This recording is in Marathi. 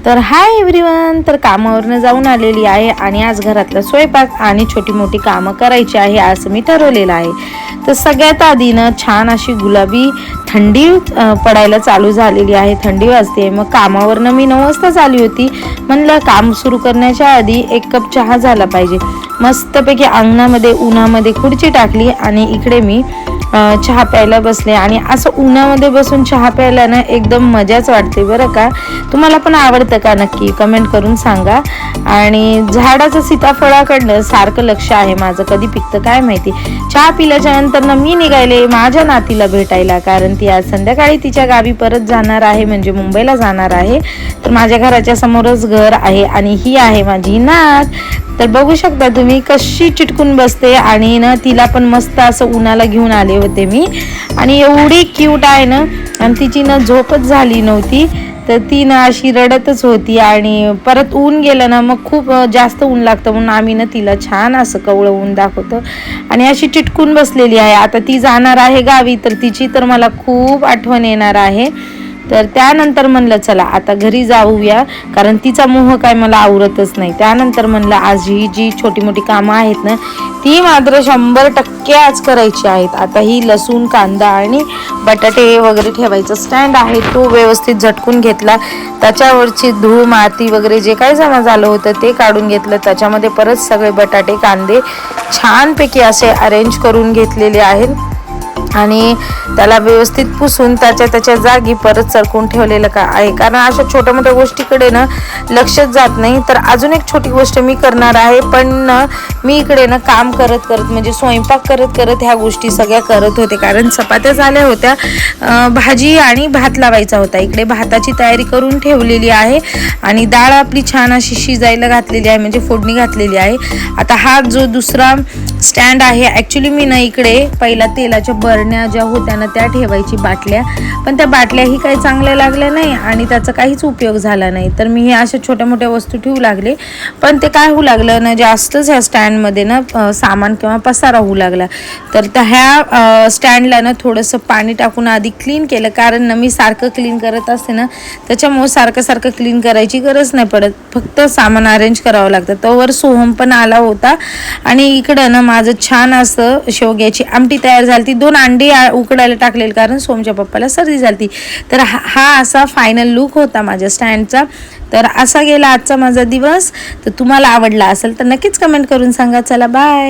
तर हाय एव्हरीवन, तर कामावरनं जाऊन आलेली आहे आणि आज घरातला स्वयंपाक आणि छोटी मोठी कामं करायची आहे असं मी ठरवलेलं आहे। तर सगळ्यात आधी ना छान अशी गुलाबी थंडी पडायला चालू झालेली आहे, थंडी वाजते। मग कामावरनं मी 9 वाजताच आली होती, म्हणलं काम सुरू करण्याच्या आधी 1 कप चहा झाला पाहिजे। मस्तपैकी अंगणामध्ये उन्हामध्ये खुर्ची टाकली आणि इकडे मी चहा प्यायला बसले आणि असं उन्हामध्ये बसून चहा प्यायला ना एकदम मजाच वाटते बरं का। तुम्हाला पण आवडतं का नक्की कमेंट करून सांगा। आणि झाडाचं सीताफळाकडनं सारखं लक्ष आहे माझं, कधी पिकतं काय माहिती। चहा पिल्याच्या नंतर ना मी निघाले माझ्या नातीला भेटायला, कारण ती आज संध्याकाळी तिच्या गावी परत जाणार आहे, म्हणजे मुंबईला जाणार आहे। तर माझ्या घराच्या समोरच घर आहे आणि ही आहे माझी नात। तर बघू शकता तुम्ही कशी चिटकून बसते आणि ना तिला पण मस्त असं उन्हाला घेऊन आले होते मी, आणि एवढी क्यूट आहे ना। आणि तिची ना झोपच झाली नव्हती, तर ती ना अशी रडतच होती। आणि परत ऊन गेलं ना मग खूप जास्त ऊन लागतं, म्हणून आम्ही ना तिला छान असं कवळं ऊन दाखवतो आणि अशी चिटकून बसलेली आहे। आता ती जाणार आहे गावी, तर तिची तर मला खूप आठवण येणार आहे। तर त्यानंतर म्हणलं चला आता घरी जाऊया, कारण तिचा मोह काय मला आवरतच नाही। त्यानंतर म्हणलं आज ही जी छोटी मोठी कामं आहेत ना ती मात्र 100% आज करायची आहेत। आता ही लसूण कांदा आणि बटाटे वगैरे ठेवायचा स्टँड आहे तो व्यवस्थित झटकून घेतला, त्याच्यावरची धूळ माती वगैरे जे काय जमा झालं होतं ते काढून घेतलं। त्याच्यामध्ये परत सगळे बटाटे कांदे छानपैकी असे अरेंज करून घेतलेले आहेत आणि त्याला व्यवस्थित पुसून त्याच्या जागी परत चरकून ठेवलेलं का आहे, कारण अशा छोट्या मोठ्या गोष्टीकडे ना लक्षच जात नाही। तर अजून एक छोटी गोष्ट मी करणार आहे, पण मी इकडे ना काम करत करत म्हणजे स्वयंपाक करत करत ह्या गोष्टी सगळ्या करत होते, कारण चपात्या झाल्या होत्या, भाजी आणि भात लावायचा होता। इकडे भाताची तयारी करून ठेवलेली आहे आणि डाळ आपली छान अशी शिजायला घातलेली आहे, म्हणजे फोडणी घातलेली आहे। आता हा जो दुसरा स्टँड आहे, ॲक्च्युली मी ना इकडे पहिला तेलाच्या बरण्या ज्या होत्या ना त्या ठेवायची बाटल्या, पण त्या बाटल्याही काही चांगल्या लागल्या नाही आणि त्याचा काहीच उपयोग झाला नाही। तर मी हे अशा छोट्या मोठ्या वस्तू ठेवू लागले, पण ते काय होऊ लागलं ना जास्तच ह्या स्टँडमध्ये ना सामान किंवा पसारा होऊ लागला। तर ह्या स्टँडला ना थोडंसं पाणी टाकून आधी क्लीन केलं, कारण ना मी सारखं क्लीन करत असते ना, त्याच्यामुळे सारखं क्लीन करायची गरज नाही पडत, फक्त सामान अरेंज करावं लागतं। तोवर सोहम पण आला होता आणि इकडं ना माझं छान असं शेवग्याची आमटी तयार झाली। 2 अंडी उकडायला टाकलेली, कारण सोमच्या पप्पाला सर्दी झाली। तर हा असा फायनल लुक होता माझ्या स्टँडचा। तर असा गेला आजचा माझा दिवस। तर तुम्हाला आवडला असेल तर नक्कीच कमेंट करून सांगा। चला बाय।